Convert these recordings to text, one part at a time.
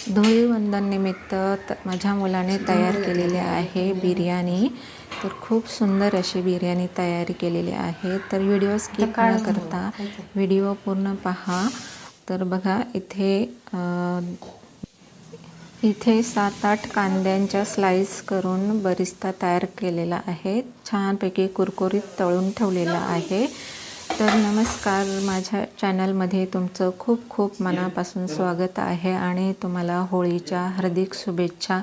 धुळीवंदन निमित्त माझ्या मुलाने तयार केलेले आहे बिर्याणी। तर खूप सुंदर अशी बिर्याणी तयारी केलेली आहे। तर व्हिडिओ स्किप न करता व्हिडिओ पूर्ण पहा। तर बघा इथे 7-8 कांद्यांच्या स्लाइस करून बरिस्ता तयार केलेला आहे। छानपैकी कुरकुरीत तळून ठेवलेला आहे। तर नमस्कार, माझ्या चॅनलमध्ये तुमचं खूप खूप मनापासून स्वागत आहे आणि तुम्हाला होळीच्या हार्दिक शुभेच्छा।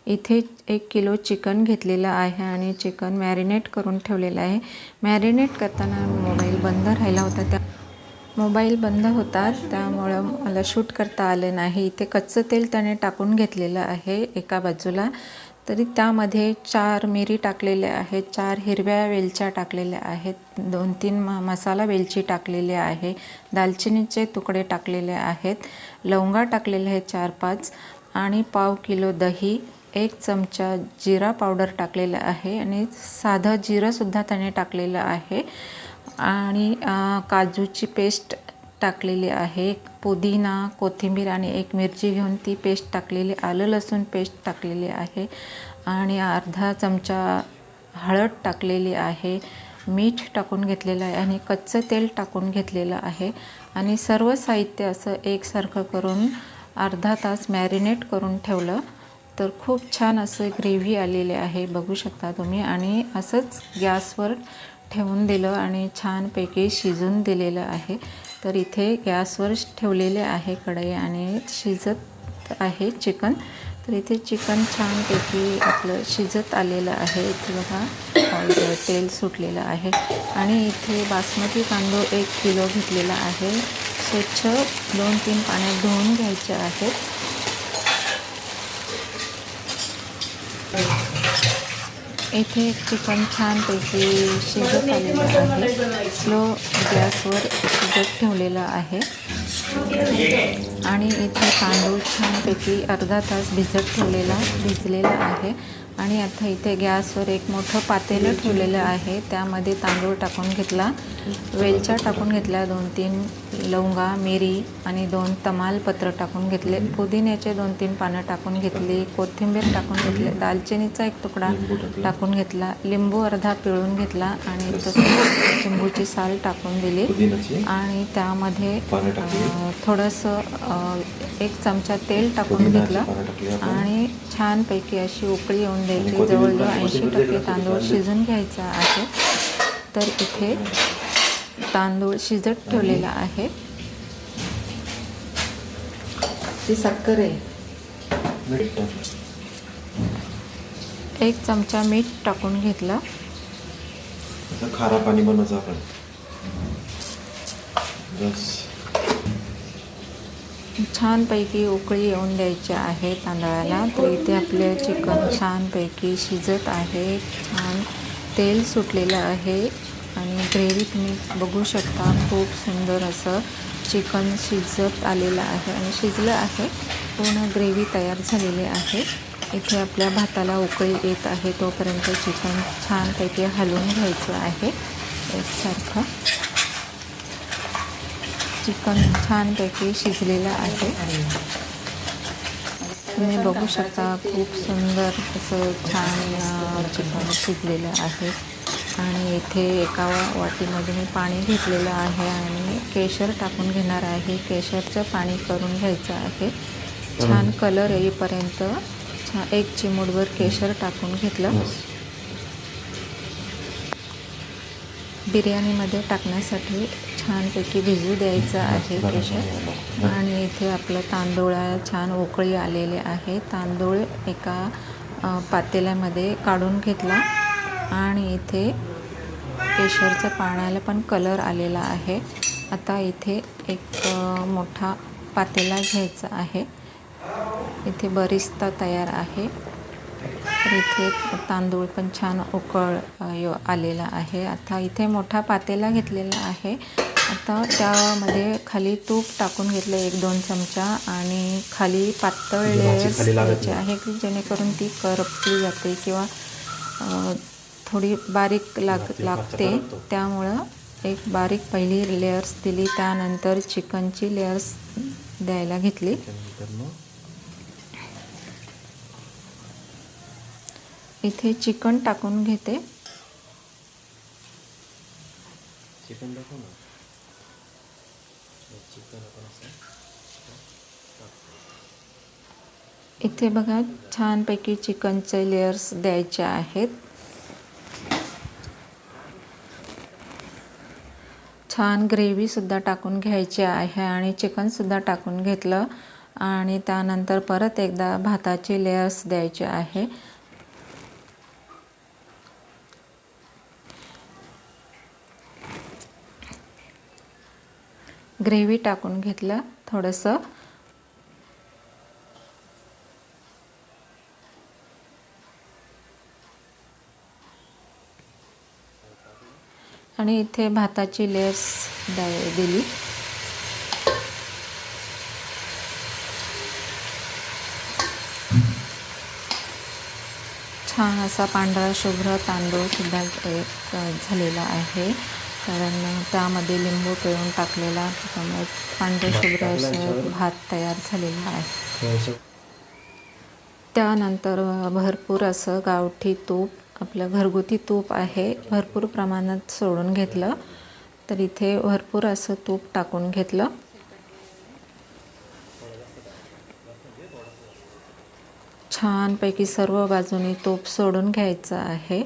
इथे 1 किलो चिकन घेतलेलं आहे आणि चिकन मॅरिनेट करून ठेवलेलं आहे। मॅरिनेट करताना मोबाईल बंद राहिला होता, मोबाईल बंद होता त्यामुळं मला शूट करता आलं नाही। इथे कच्चं तेल त्याने टाकून घेतलेलं आहे एका बाजूला। तरी त्यामध्ये 4 मिरी टाकलेल्या आहेत, 4 हिरव्या वेलच्या टाकलेल्या आहेत, 2-3 मसाला वेलची टाकलेली आहे, दालचिनीचे तुकडे टाकलेले आहेत, लवंगा टाकलेले आहेत 4-5 आणि पाव किलो दही, 1 चमचा जिरा पावडर टाकलेला आहे आणि साधं जिरंसुद्धा त्याने टाकलेलं आहे आणि काजूची पेस्ट टाकलेली आहे, पुदिना, कोथिंबीर आणि 1 मिरची घेऊन ती पेस्ट टाकलेली, आलं लसूण पेस्ट टाकलेली आहे आणि अर्धा चमचा हळद टाकलेली आहे, मीठ टाकून घेतलेलं आहे आणि कच्चं तेल टाकून घेतलेलं आहे आणि सर्व साहित्य असं एकसारखं करून अर्धा तास मॅरिनेट करून ठेवलं। तर खूप छान असं ग्रेव्ही आलेले आहे, बघू शकता तुम्ही। आणि असंच गॅसवर ठेवून दिलं आणि छानपैकी शिजून दिलेलं आहे। तर इथे गॅसवर ठेवलेले आहे कढई आणि शिजत आहे चिकन। तर इथे चिकन छानपैकी आपलं शिजत आलेलं आहे। इथे बघा तेल सुटलेलं आहे आणि इथे बासमती तांदूळ 1 किलो घेतलेला आहे, स्वच्छ 2-3 पाण्यात धुवून घ्यायचे आहेत। इथे चिकन छानपैकी शिजत आलेलं आहे, स्लो गॅसवर शिजत ठेवलेलं आहे आणि इथे तांदूळ छानपैकी अर्धा तास भिजलेला आहे आणि आता इथे गॅसवर एक मोठं पातेलं ठेवलेलं आहे, त्यामध्ये तांदूळ टाकून घेतला, वेलच्या टाकून घेतल्या, 2-3 लवंगा, मिरी आणि 2 तमालपत्र टाकून घेतले, पुदिन्याचे 2-3 पानं टाकून घेतली, कोथिंबीर टाकून घेतली, दालचिनीचा 1 तुकडा टाकून घेतला, लिंबू अर्धा पिळून घेतला आणि तसं लिंबूची साल टाकून दिली आणि त्यामध्ये थोडंसं 1 चमचा तेल टाकून घेतलं आणि छानपैकी अशी उकळी येऊन द्यायची। जवळजवळ 80% तांदूळ शिजून घ्यायचा आहे। तर इथे तांदूळ शिजत ठेवलेला आहे। ती साखर आहे, 1 चमचा मीठ टाकून घेतलं, खारा पाणी बनवायचं आपण। छानपैकी उकळी येऊन द्यायची आहे तांदळाला। तर इथे आपले चिकन छानपैकी शिजत आहे, छान तेल सुटलेलं आहे आणि ग्रेव्ही तुम्ही बघू शकता, खूप सुंदर असं चिकन शिजत आलेलं आहे आणि शिजलं आहे, पूर्ण ग्रेव्ही तयार झालेली आहे। इथे आपल्या भाताला उकळी येत आहे, तोपर्यंत चिकन छानपैकी हलवून घ्यायचं आहे एकसारखं। चिकन छानपैकी शिजलेलं आहे, तुम्ही बघू शकता, खूप सुंदर असं छान चिकन शिजलेलं आहे आणि इथे एका वाटीमध्ये मी पाणी घेतलेलं आहे आणि केशर टाकून घेणार आहे, केशरचं पाणी करून घ्यायचं आहे। छान कलर येईपर्यंत 1 चिमूटभर केशर टाकून घेतलं। बिर्याणीमध्ये टाकण्यासाठी छानपैकी भिजू द्यायचं आहे केशर आणि इथे आपलं तांदूळाला छान उकळी आलेले आहे। तांदूळ एका पातेल्यामध्ये काढून घेतला आणि इथे केशरच्या पाण्याला पण कलर आलेला आहे। आता इथे एक मोठा पातेला घ्यायचा आहे, इथे बरिस्ता तयार आहे। तर इथे तांदूळ पण छान आलेला आहे। आता इथे मोठा पातेला घेतलेला आहे, आता त्यामध्ये खाली तूप टाकून घेतलं 1-2 चमचा आणि खाली पातळ लेयर्स द्यायचे आहे की जेणेकरून ती करपली जाते किंवा थोडी बारीक लागते, त्यामुळं एक बारीक पहिली लेयर्स दिली, त्यानंतर चिकनची लेयर्स द्यायला घेतली इथे चिकन टाकून घेते. चिकन दाखव ना. चिकन आपण असं इथे बघा छानपैकी चिकनचे लेयर्स द्यायचे आहेत. छान ग्रेव्हीसुद्धा टाकून घ्यायची आहे आणि चिकनसुद्धा टाकून घेतलं आणि त्यानंतर परत एकदा भाताचे लेयर्स द्यायचे आहे. ग्रेव्ही टाकून घेतलं थोडंसं. आणि इथे भाताची लेयर्स दिली. छान असा पांढरा शुभ्र तांदूळसुद्धा झालेला आहे, कारण त्यामध्ये लिंबू पिळून टाकलेला, त्यामुळे पांढरा शुभ्र असं भात तयार झालेला आहे. त्यानंतर भरपूर असं गावठी तूप, आपलं घरगुती तूप आहे, भरपूर प्रमाणात सोडून घेतलं. तर इथे भरपूर असं तूप टाकून घेतलं. छानपैकी सर्व बाजूनी तूप सोडून घ्यायचं आहे.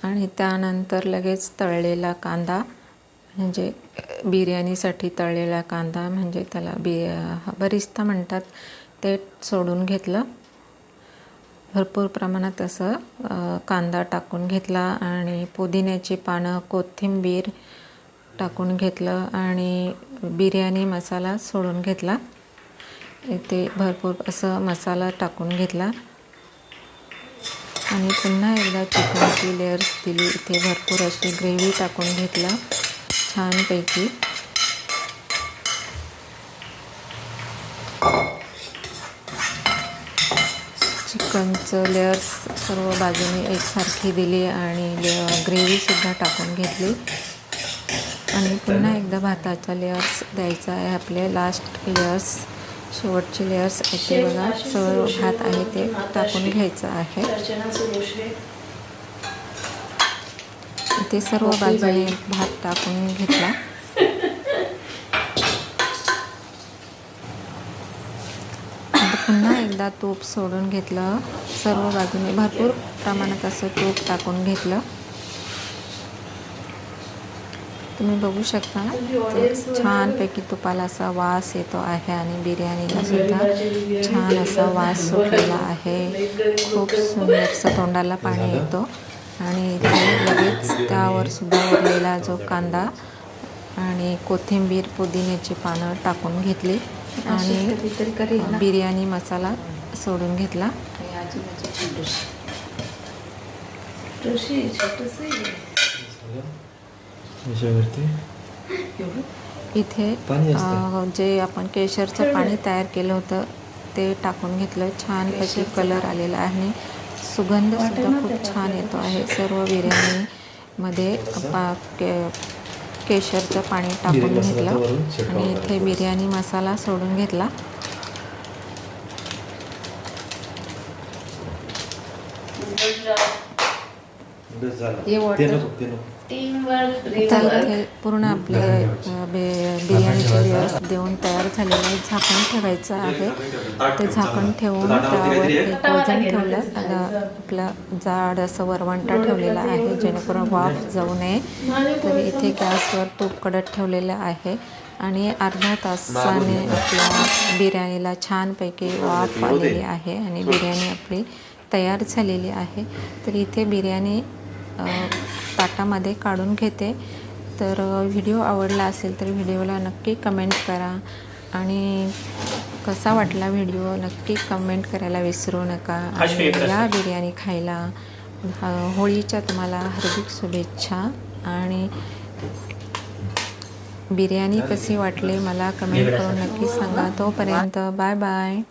आणि त्यानंतर लगेच तळलेला कांदा, म्हणजे बिर्याणीसाठी तळलेला कांदा, म्हणजे त्याला बरिस्ता म्हणतात, ते सोडून घेतलं. भरपूर प्रमाणात असं कांदा टाकून घेतला आणि पुदिन्याची पानं, कोथिंबीर टाकून घेतलं आणि बिर्याणी मसाला सोडून घेतला. इथे भरपूर असं मसाला टाकून घेतला आणि पुन्हा एकदा चिकनची लेयर्स दिली. इथे भरपूर अशी ग्रेव्ही टाकून घेतला छानपैकी. चिकनचं लेयर्स सर्व बाजूने एकसारखी दिली आणि ग्रेव्हीसुद्धा टाकून घेतली. आणि पुन्हा एकदा भाताचा लेयर्स द्यायचा आहे. आपले लास्ट लेयर्स, शेवटचे लेयर्स इथे बघा सर्व भात आहे ते टाकून घ्यायचं आहे. इथे सर्व बाजूने भात टाकून घेतला. पुन्हा एकदा तूप सोडून घेतलं. सर्व बाजूने भरपूर प्रमाणात असं तूप टाकून घेतलं. तुम्ही बघू शकता छानपैकी तुपाला असा वास येतो आहे आणि बिर्याणीला सुद्धा छान असा वास सुटलेला आहे. खूप सुंदरसं तोंडाला पाणी येतो. आणि इथे लगेच त्यावर सुद्धा उरलेला जो कांदा आणि कोथिंबीर, पुदिन्याची पानं टाकून घेतली आणि बिर्याणी मसाला सोडून घेतला. इथे जे आपण केशरचं पाणी तयार केलं होतं ते टाकून घेतलं. छानपैकी कलर आलेला आहे, सुगंधसुद्धा खूप छान येतो आहे. सर्व बिर्याणीमध्ये केशरचं पाणी टाकून घेतलं आणि इथे बिर्याणी मसाला सोडून घेतला. इथे पूर्ण आपले बिर्याणीचे लेयर्स देऊन तयार झालेले आहे. झाकण ठेवायचं आहे. ते झाकण ठेवून त्यावर एक वजन ठेवलं. आपला जाड असं वरवंटा ठेवलेला आहे जेणेकरून वाफ जाऊ नये. तर इथे गॅसवर तूप कडत ठेवलेलं आहे आणि अर्धा तासाने आपल्या बिर्याणीला छानपैकी वाफ आलेली आहे आणि बिर्याणी आपली तयार झालेली आहे. तर इथे बिर्याणी ताटामध्ये काढून घेते. तर व्हिडिओ आवडला असेल तर व्हिडिओला नक्की कमेंट करा आणि कसा वाटला व्हिडिओ नक्की कमेंट करायला विसरू नका. आणि या बिर्याणी खायला. होळीच्या तुम्हाला हार्दिक शुभेच्छा. आणि बिर्याणी कशी वाटली मला कमेंट करून नक्की सांगा. तोपर्यंत बाय बाय.